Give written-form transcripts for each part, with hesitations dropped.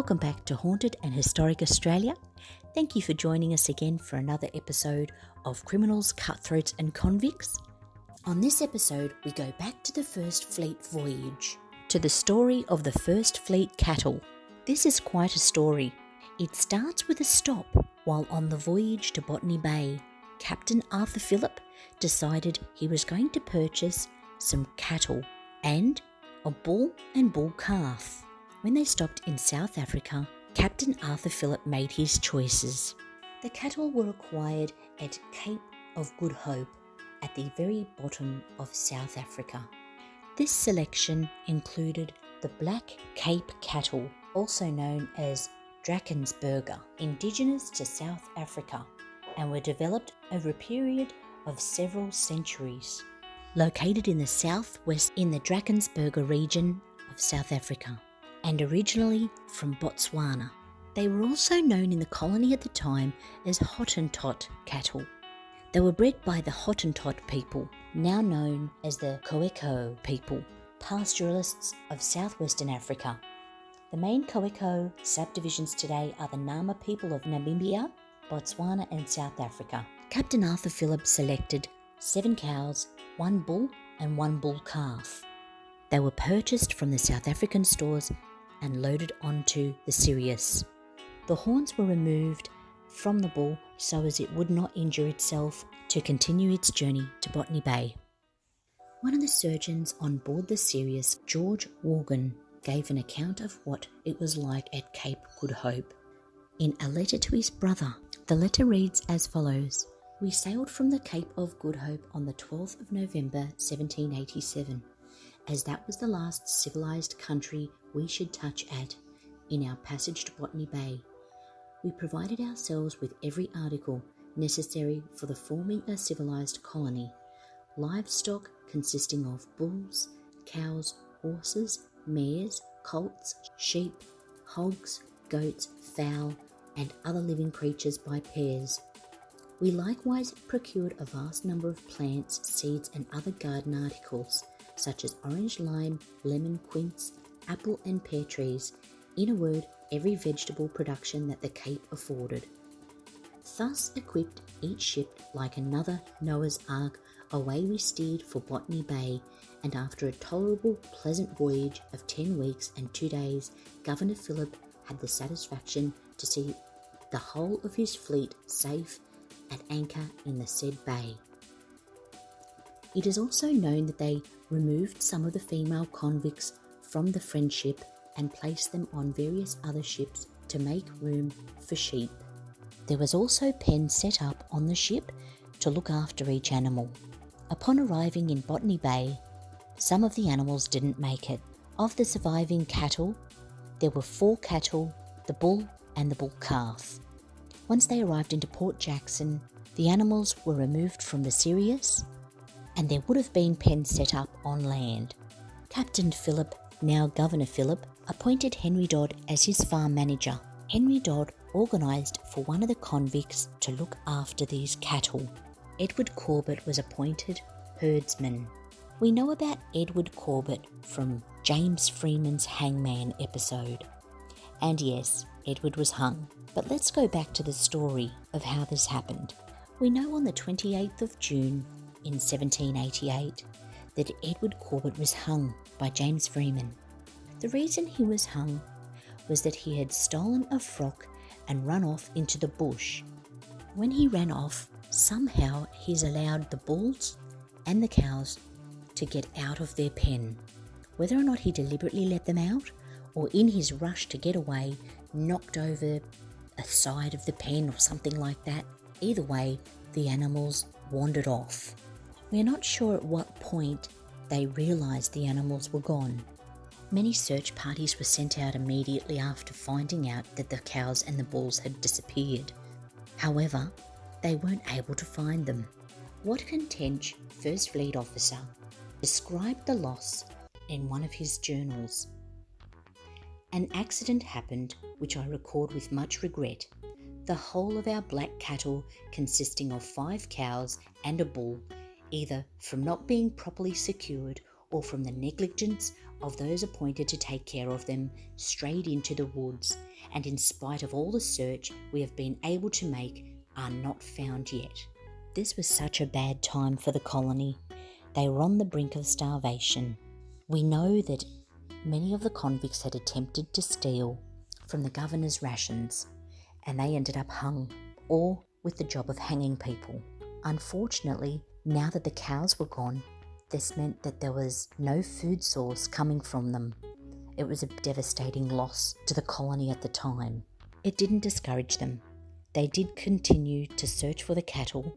Welcome back to Haunted and Historic Australia. Thank you for joining us again for another episode of Criminals, Cutthroats and Convicts. On this episode, we go back to the First Fleet Voyage, to the story of the First Fleet cattle. This is quite a story. It starts with a stop while on the voyage to Botany Bay. Captain Arthur Phillip decided he was going to purchase some cattle and a bull and bull calf. When they stopped in South Africa, Captain Arthur Phillip made his choices. The cattle were acquired at Cape of Good Hope at the very bottom of South Africa. This selection included the Black Cape cattle, also known as Drakensberger, indigenous to South Africa, and were developed over a period of several centuries. Located in the southwest in the Drakensberger region of South Africa, and originally from Botswana. They were also known in the colony at the time as Hottentot cattle. They were bred by the Hottentot people, now known as the Khoekhou people, pastoralists of southwestern Africa. The main Khoekhou subdivisions today are the Nama people of Namibia, Botswana and South Africa. Captain Arthur Phillip selected 7 cows, 1 bull and 1 bull calf. They were purchased from the South African stores and loaded onto the Sirius. The horns were removed from the bull so as it would not injure itself to continue its journey to Botany Bay. One of the surgeons on board the Sirius, George Worgan, gave an account of what it was like at Cape Good Hope. In a letter to his brother, the letter reads as follows: "We sailed from the Cape of Good Hope on the 12th of November 1787. As that was the last civilized country we should touch at in our passage to Botany Bay. We provided ourselves with every article necessary for the forming a civilized colony, livestock consisting of bulls, cows, horses, mares, colts, sheep, hogs, goats, fowl, and other living creatures by pairs. We likewise procured a vast number of plants, seeds, and other garden articles, such as orange, lime, lemon, quince, apple and pear trees, in a word, every vegetable production that the Cape afforded. Thus equipped, each ship like another Noah's Ark, away we steered for Botany Bay, and after a tolerable pleasant voyage of 10 weeks and 2 days, Governor Phillip had the satisfaction to see the whole of his fleet safe at anchor in the said bay. It is also known that they removed some of the female convicts from the Friendship and placed them on various other ships to make room for sheep. There was also pens set up on the ship to look after each animal. Upon arriving in Botany Bay, some of the animals didn't make it. Of the surviving cattle, there were 4 cattle, the bull and the bull calf. Once they arrived into Port Jackson, the animals were removed from the Sirius, and there would have been pens set up on land. Captain Phillip, now Governor Phillip, appointed Henry Dodd as his farm manager. Henry Dodd organised for one of the convicts to look after these cattle. Edward Corbett was appointed herdsman. We know about Edward Corbett from James Freeman's Hangman episode. And yes, Edward was hung. But let's go back to the story of how this happened. We know on the 28th of June in 1788 that Edward Corbett was hung by James Freeman. The reason he was hung was that he had stolen a frock and run off into the bush. When he ran off, somehow he's allowed the bulls and the cows to get out of their pen. Whether or not he deliberately let them out, or in his rush to get away, knocked over a side of the pen or something like that, either way, the animals wandered off. We are not sure at what point they realised the animals were gone. Many search parties were sent out immediately after finding out that the cows and the bulls had disappeared. However, they weren't able to find them. Watkin Tench, First Fleet officer, described the loss in one of his journals. An accident happened, which I record with much regret. The whole of our black cattle, consisting of 5 cows and a bull, either from not being properly secured or from the negligence of those appointed to take care of them, strayed into the woods, and in spite of all the search we have been able to make, are not found yet. This was such a bad time for the colony. They were on the brink of starvation. We know that many of the convicts had attempted to steal from the governor's rations, and they ended up hung, or with the job of hanging people. Unfortunately, now that the cows were gone, this meant that there was no food source coming from them. It was a devastating loss to the colony at the time. It didn't discourage them. They did continue to search for the cattle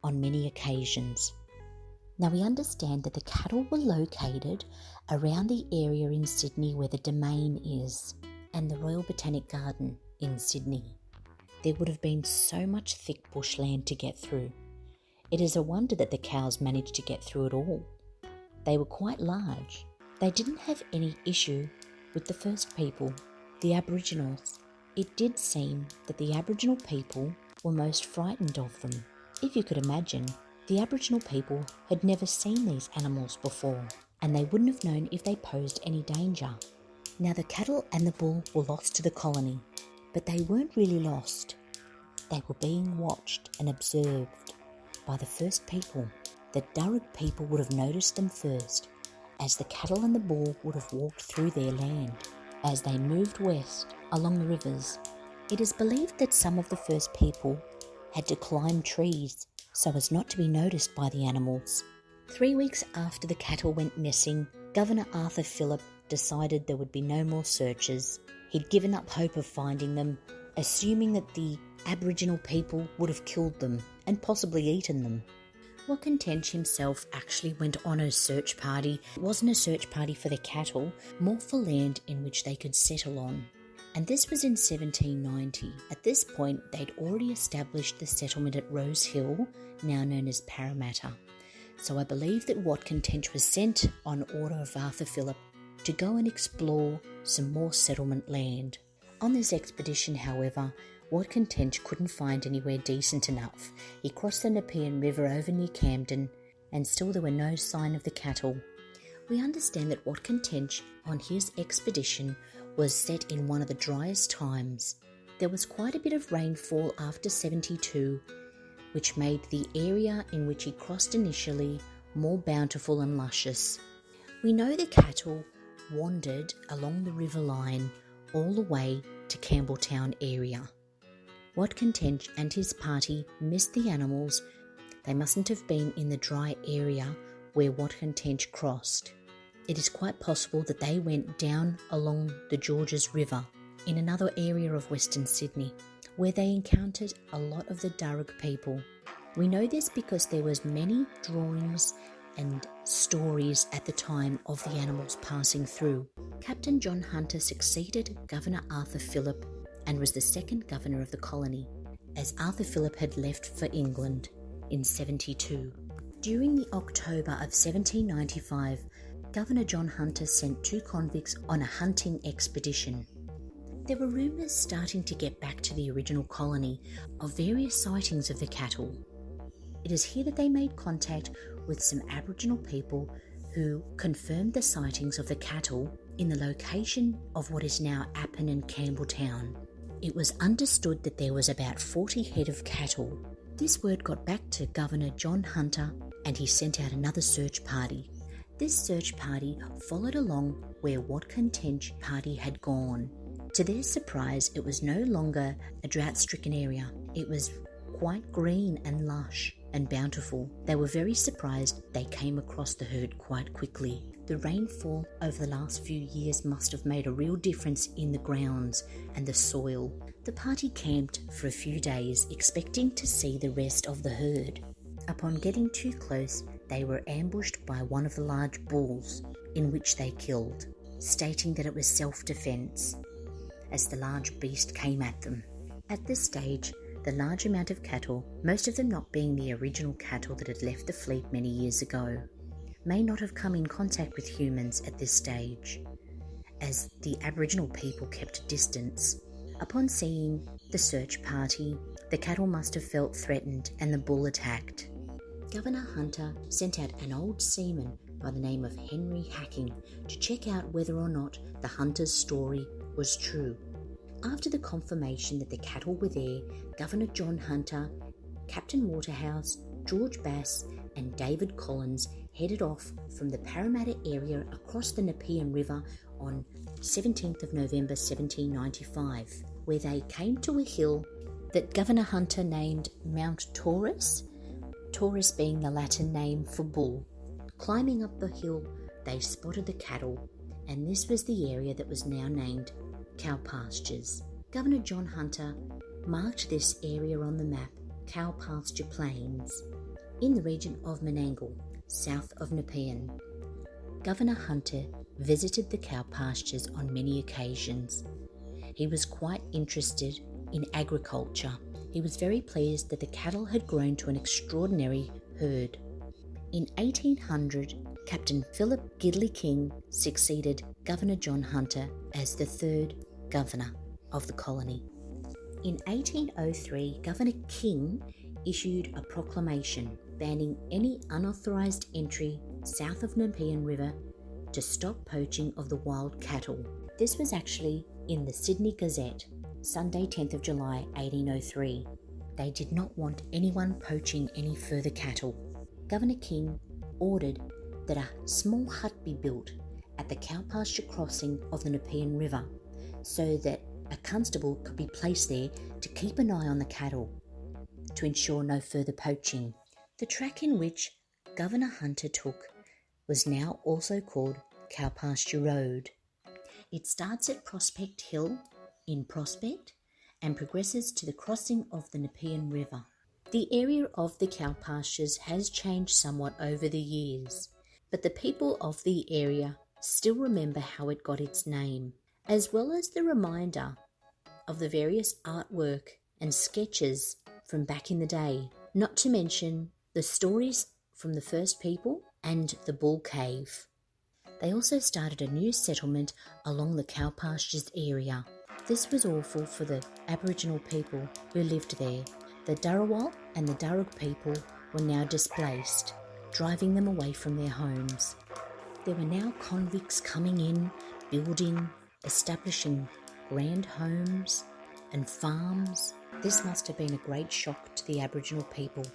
on many occasions. Now we understand that the cattle were located around the area in Sydney where the Domain is, and the Royal Botanic Garden in Sydney. There would have been so much thick bushland to get through. It is a wonder that the cows managed to get through it all. They were quite large. They didn't have any issue with the first people, the Aboriginals. It did seem that the Aboriginal people were most frightened of them. If you could imagine, the Aboriginal people had never seen these animals before, and they wouldn't have known if they posed any danger. Now the cattle and the bull were lost to the colony, but they weren't really lost. They were being watched and observed by the first people. The Dharawal people would have noticed them first, as the cattle and the bull would have walked through their land. As they moved west along the rivers, it is believed that some of the first people had to climb trees so as not to be noticed by the animals. 3 weeks after the cattle went missing, Governor Arthur Phillip decided there would be no more searches. He'd given up hope of finding them, assuming that the Aboriginal people would have killed them and possibly eaten them. Watkin Tench himself actually went on a search party. It wasn't a search party for the cattle, more for land in which they could settle on. And this was in 1790. At this point, they'd already established the settlement at Rose Hill, now known as Parramatta. So I believe that Watkin Tench was sent on order of Arthur Phillip to go and explore some more settlement land. On this expedition, however, Watkin Tench couldn't find anywhere decent enough. He crossed the Nepean River over near Camden, and still there were no sign of the cattle. We understand that Watkin Tench, on his expedition, was set in one of the driest times. There was quite a bit of rainfall after 72, which made the area in which he crossed initially more bountiful and luscious. We know the cattle wandered along the river line all the way to Campbelltown area. Watkin Tench and his party missed the animals. They mustn't have been in the dry area where Watkin Tench crossed. It is quite possible that they went down along the Georges River in another area of Western Sydney, where they encountered a lot of the Dharawal people. We know this because there was many drawings and stories at the time of the animals passing through. Captain John Hunter succeeded Governor Arthur Phillip and was the second governor of the colony, as Arthur Phillip had left for England in 72. During the October of 1795, Governor John Hunter sent 2 convicts on a hunting expedition. There were rumours starting to get back to the original colony of various sightings of the cattle. It is here that they made contact with some Aboriginal people who confirmed the sightings of the cattle in the location of what is now Appin and Campbelltown. It was understood that there was about 40 head of cattle. This word got back to Governor John Hunter, and he sent out another search party. This search party followed along where Watkin Tench party had gone. To their surprise, it was no longer a drought-stricken area. It was quite green and lush and bountiful. They were very surprised they came across the herd quite quickly. The rainfall over the last few years must have made a real difference in the grounds and the soil. The party camped for a few days, expecting to see the rest of the herd. Upon getting too close, they were ambushed by one of the large bulls, in which they killed, stating that it was self-defense, as the large beast came at them. At this stage, the large amount of cattle, most of them not being the original cattle that had left the fleet many years ago, may not have come in contact with humans at this stage, as the Aboriginal people kept a distance. Upon seeing the search party, the cattle must have felt threatened and the bull attacked. Governor Hunter sent out an old seaman by the name of Henry Hacking to check out whether or not the hunter's story was true. After the confirmation that the cattle were there, Governor John Hunter, Captain Waterhouse, George Bass and David Collins headed off from the Parramatta area across the Nepean River on 17th of November 1795, where they came to a hill that Governor Hunter named Mount Taurus, Taurus being the Latin name for bull. Climbing up the hill, they spotted the cattle, and this was the area that was now named Cowpastures. Governor John Hunter marked this area on the map Cowpasture Plains in the region of Menangle, south of Nepean. Governor Hunter visited the cowpastures on many occasions. He was quite interested in agriculture. He was very pleased that the cattle had grown to an extraordinary herd. In 1800, Captain Philip Gidley King succeeded Governor John Hunter as the third governor of the colony. In 1803, Governor King issued a proclamation banning any unauthorised entry south of Nepean River to stop poaching of the wild cattle. This was actually in the Sydney Gazette, Sunday 10th of July 1803. They did not want anyone poaching any further cattle. Governor King ordered that a small hut be built at the cowpasture crossing of the Nepean River so that a constable could be placed there to keep an eye on the cattle to ensure no further poaching. The track in which Governor Hunter took was now also called Cowpasture Road. It starts at Prospect Hill in Prospect and progresses to the crossing of the Nepean River. The area of the cowpastures has changed somewhat over the years, but the people of the area still remember how it got its name, as well as the reminder of the various artwork and sketches from back in the day, not to mention the stories from the first people and the Bull Cave. They also started a new settlement along the cowpastures area. This was awful for the Aboriginal people who lived there. The Dharawal and the Dharawal People were now displaced, driving them away from their homes. There were now convicts coming in, building, establishing grand homes and farms. This must have been a great shock to the Aboriginal people,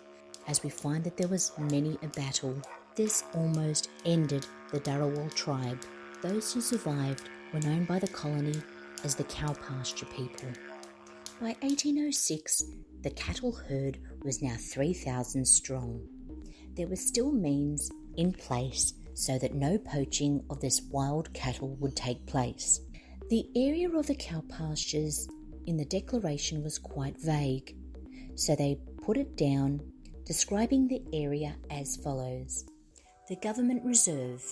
as we find that there was many a battle. This almost ended the Dharawal tribe. Those who survived were known by the colony as the Cowpasture People. By 1806, the cattle herd was now 3,000 strong. There were still means in place so that no poaching of this wild cattle would take place. The area of the cowpastures in the declaration was quite vague, so they put it down, describing the area as follows. The Government Reserve.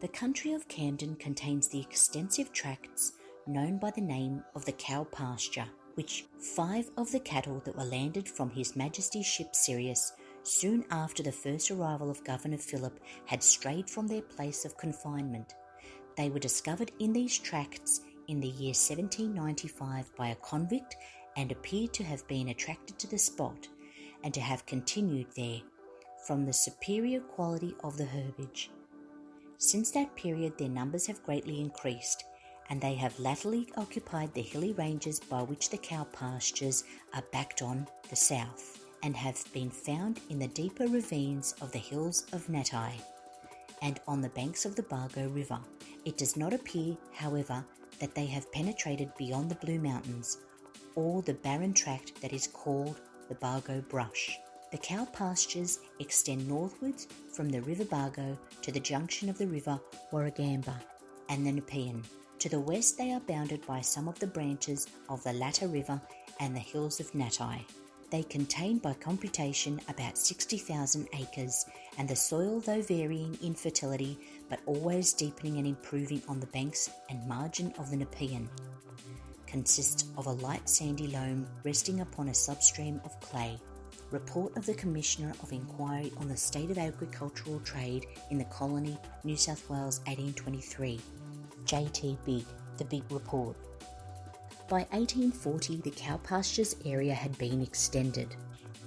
The country of Camden contains the extensive tracts known by the name of the cow pasture, which 5 of the cattle that were landed from His Majesty's ship Sirius soon after the first arrival of Governor Phillip had strayed from their place of confinement. They were discovered in these tracts in the year 1795 by a convict and appeared to have been attracted to the spot and to have continued there from the superior quality of the herbage. Since that period their numbers have greatly increased, and they have latterly occupied the hilly ranges by which the cow pastures are backed on the south, and have been found in the deeper ravines of the hills of Natai and on the banks of the Bargo River. It does not appear, however, that they have penetrated beyond the Blue Mountains or the barren tract that is called the Bargo Brush. The cow pastures extend northwards from the River Bargo to the junction of the River Warragamba and the Nepean. To the west they are bounded by some of the branches of the latter river and the hills of Natai. They contain by computation about 60,000 acres, and the soil, though varying in fertility but always deepening and improving on the banks and margin of the Nepean, consists of a light sandy loam resting upon a substream of clay. Report of the Commissioner of Inquiry on the State of Agricultural Trade in the Colony, New South Wales, 1823. J.T. Big, the Big Report. By 1840, the cowpastures area had been extended.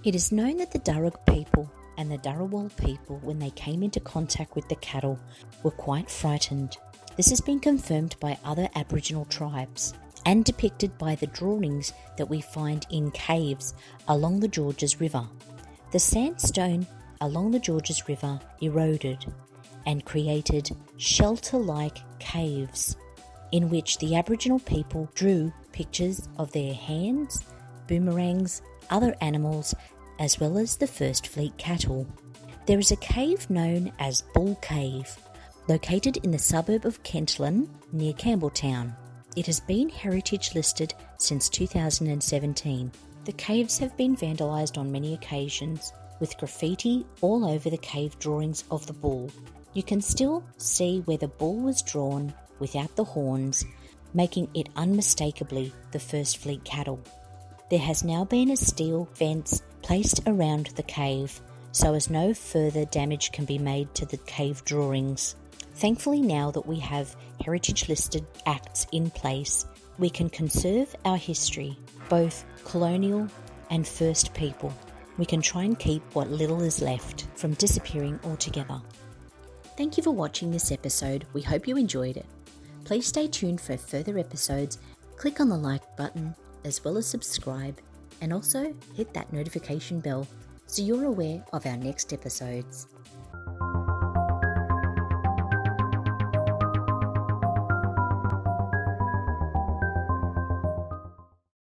It is known that the Dharawal people and the Dharawal people, when they came into contact with the cattle, were quite frightened. This has been confirmed by other Aboriginal tribes and depicted by the drawings that we find in caves along the Georges River. The sandstone along the Georges River eroded and created shelter-like caves in which the Aboriginal people drew pictures of their hands, boomerangs, other animals, as well as the First Fleet cattle. There is a cave known as Bull Cave, located in the suburb of Kentlyn near Campbelltown. It has been heritage listed since 2017. The caves have been vandalised on many occasions, with graffiti all over the cave drawings of the bull. You can still see where the bull was drawn without the horns, making it unmistakably the First Fleet cattle. There has now been a steel fence placed around the cave so as no further damage can be made to the cave drawings. Thankfully, now that we have heritage listed acts in place, we can conserve our history, both colonial and First People. We can try and keep what little is left from disappearing altogether. Thank you for watching this episode. We hope you enjoyed it. Please stay tuned for further episodes. Click on the like button as well as subscribe, and also hit that notification bell so you're aware of our next episodes.